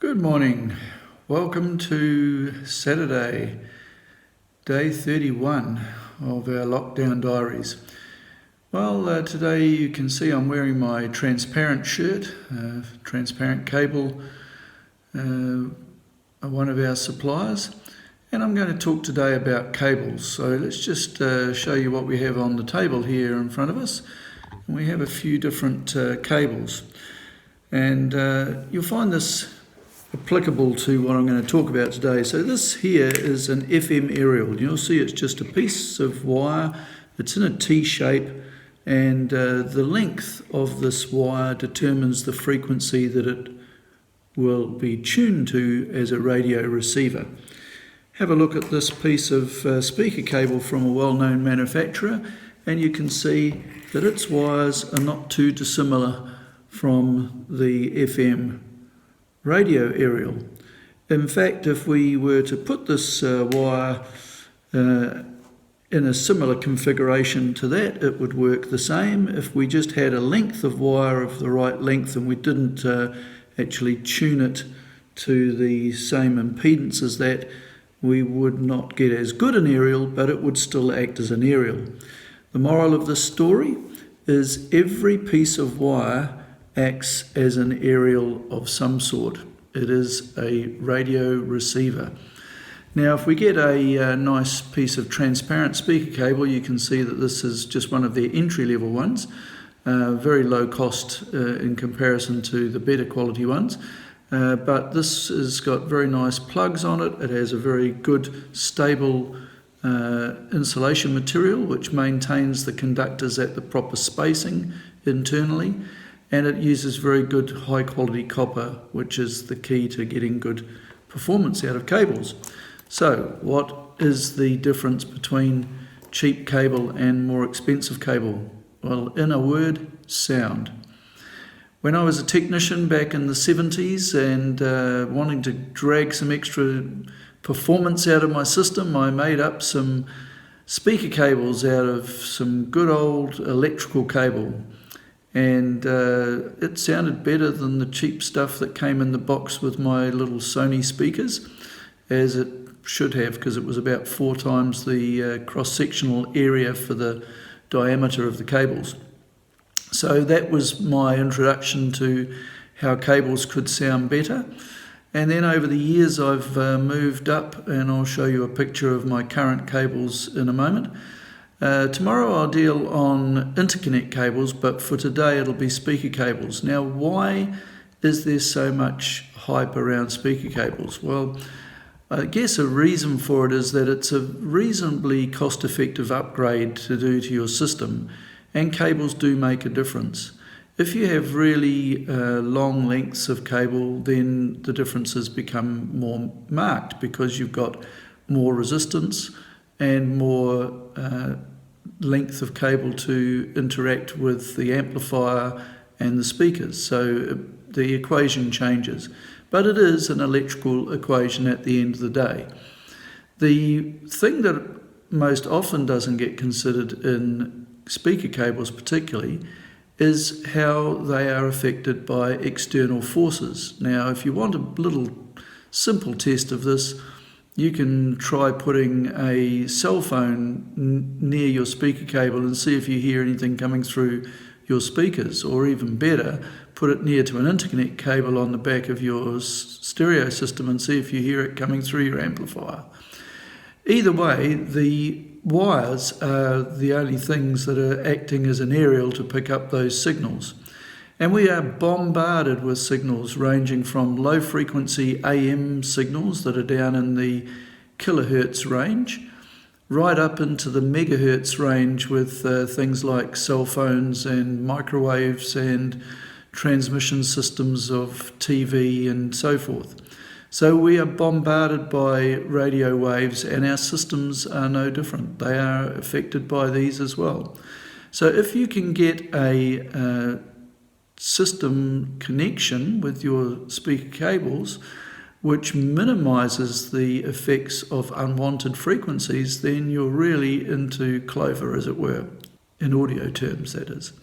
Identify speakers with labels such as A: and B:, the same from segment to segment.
A: Good morning. Welcome to Saturday, day 31 of our Lockdown Diaries. Well, today you can see I'm wearing my transparent shirt, transparent cable, one of our suppliers, and I'm going to talk today about cables. So let's just show you what we have on the table here in front of us. And we have a few different cables, and you'll find this applicable to what I'm going to talk about today. So this here is an FM aerial. You'll see it's just a piece of wire. It's in a T shape, and the length of this wire determines the frequency that it will be tuned to as a radio receiver. Have a look at this piece of speaker cable from a well-known manufacturer, and you can see that its wires are not too dissimilar from the FM radio aerial. In fact, if we were to put this wire in a similar configuration to that, it would work the same. If we just had a length of wire of the right length and we didn't actually tune it to the same impedance as that, we would not get as good an aerial, but it would still act as an aerial. The moral of this story is every piece of wire acts as an aerial of some sort. It is a radio receiver. Now, if we get a nice piece of transparent speaker cable, you can see that this is just one of their entry-level ones, very low cost in comparison to the better quality ones. But this has got very nice plugs on it. It has a very good, stable insulation material, which maintains the conductors at the proper spacing internally. And it uses very good high quality copper, which is the key to getting good performance out of cables. So what is the difference between cheap cable and more expensive cable? Well, in a word, sound. When I was a technician back in the 70s and wanting to drag some extra performance out of my system, I made up some speaker cables out of some good old electrical cable. And it sounded better than the cheap stuff that came in the box with my little Sony speakers, as it should have, because it was about 4 times the cross-sectional area for the diameter of the cables. So that was my introduction to how cables could sound better. And then over the years I've moved up, and I'll show you a picture of my current cables in a moment. Tomorrow I'll deal on interconnect cables, but for today it'll be speaker cables. Now, why is there so much hype around speaker cables? Well, I guess a reason for it is that it's a reasonably cost-effective upgrade to do to your system, and cables do make a difference. If you have really long lengths of cable, then the differences become more marked because you've got more resistance and more length of cable to interact with the amplifier and the speakers. So the equation changes. But it is an electrical equation at the end of the day. The thing that most often doesn't get considered in speaker cables particularly is how they are affected by external forces. Now, if you want a little simple test of this, you can try putting a cell phone near your speaker cable and see if you hear anything coming through your speakers, or even better, put it near to an interconnect cable on the back of your stereo system and see if you hear it coming through your amplifier. Either way, the wires are the only things that are acting as an aerial to pick up those signals. And we are bombarded with signals ranging from low frequency AM signals that are down in the kilohertz range, right up into the megahertz range with things like cell phones and microwaves and transmission systems of TV and so forth. So we are bombarded by radio waves, and our systems are no different. They are affected by these as well. So if you can get a system connection with your speaker cables which minimizes the effects of unwanted frequencies, then you're really into clover, as it were, in audio terms, that is.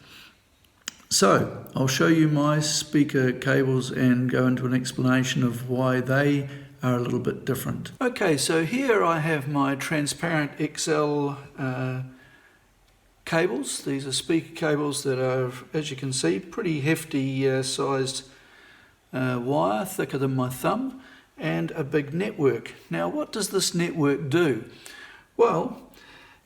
A: So I'll show you my speaker cables and go into an explanation of why they are a little bit different. Okay, so here I have my transparent XL cables. These are speaker cables that are, as you can see, pretty hefty sized wire, thicker than my thumb, and a big network. Now, what does this network do? Well,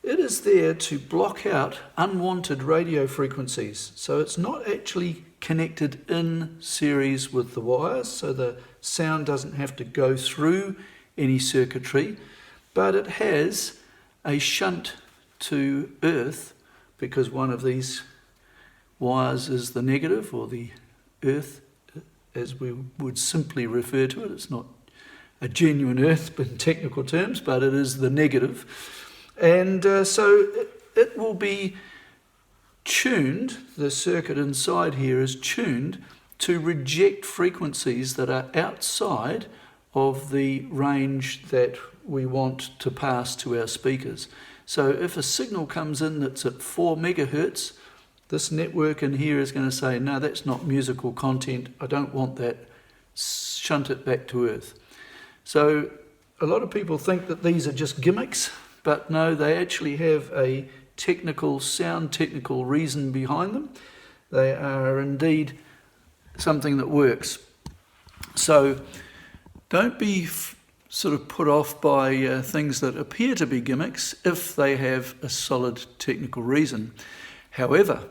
A: it is there to block out unwanted radio frequencies. So it's not actually connected in series with the wires, so the sound doesn't have to go through any circuitry, but it has a shunt to earth, because one of these wires is the negative, or the earth as we would simply refer to it. It's not a genuine earth in technical terms, but it is the negative. And so it will be tuned, the circuit inside here is tuned to reject frequencies that are outside of the range that we want to pass to our speakers. So if a signal comes in that's at 4 megahertz, this network in here is going to say, no, that's not musical content, I don't want that, shunt it back to earth. So a lot of people think that these are just gimmicks, but no, they actually have a sound technical reason behind them. They are indeed something that works. So don't be sort of put off by things that appear to be gimmicks if they have a solid technical reason. However,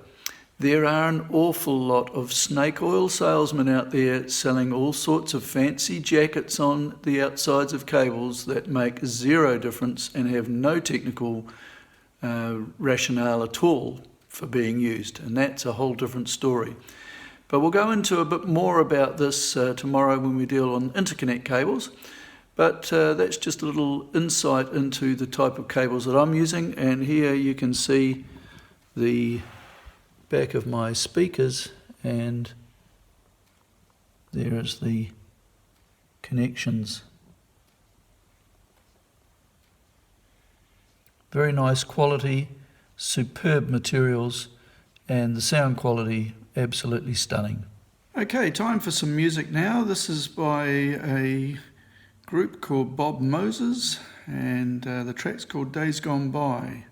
A: there are an awful lot of snake oil salesmen out there selling all sorts of fancy jackets on the outsides of cables that make zero difference and have no technical rationale at all for being used, and that's a whole different story. But we'll go into a bit more about this tomorrow when we deal on interconnect cables. But that's just a little insight into the type of cables that I'm using, and here you can see the back of my speakers, and there is the connections. Very nice quality, superb materials, and the sound quality absolutely stunning. Okay, time for some music now. This is by a group called Bob Moses, and the track's called Days Gone By.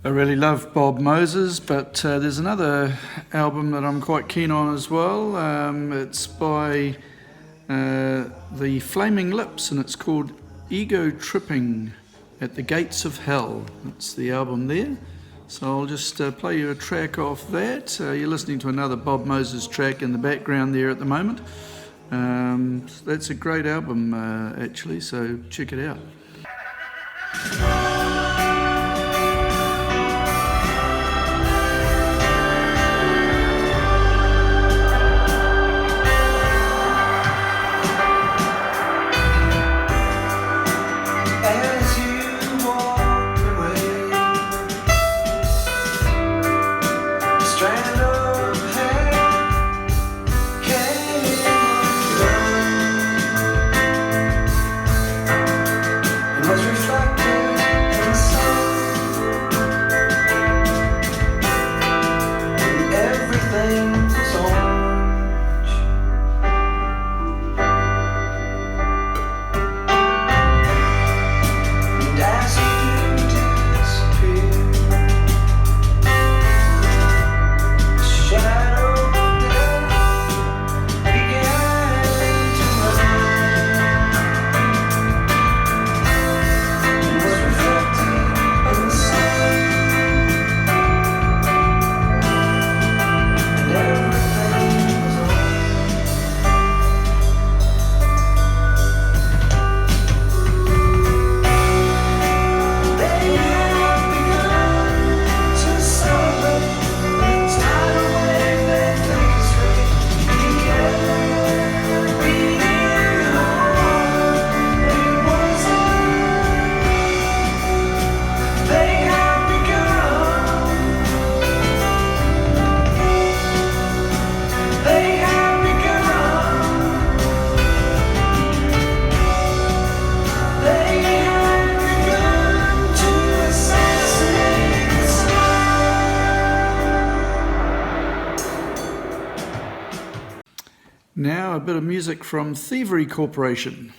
A: I really love Bob Moses, but there's another album that I'm quite keen on as well. It's by the Flaming Lips, and it's called Ego Tripping at the Gates of Hell. That's the album there. So I'll just play you a track off that. You're listening to another Bob Moses track in the background there at the moment. That's a great album actually, so check it out. Now a bit of music from Thievery Corporation.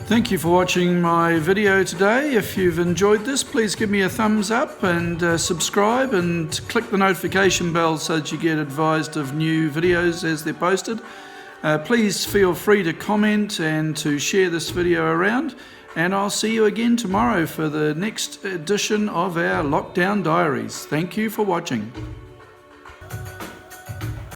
A: Thank you for watching my video today. If you've enjoyed this, please give me a thumbs up and subscribe and click the notification bell so that you get advised of new videos as they're posted. Please feel free to comment and to share this video around, and I'll see you again tomorrow for the next edition of our Lockdown Diaries. Thank you for watching.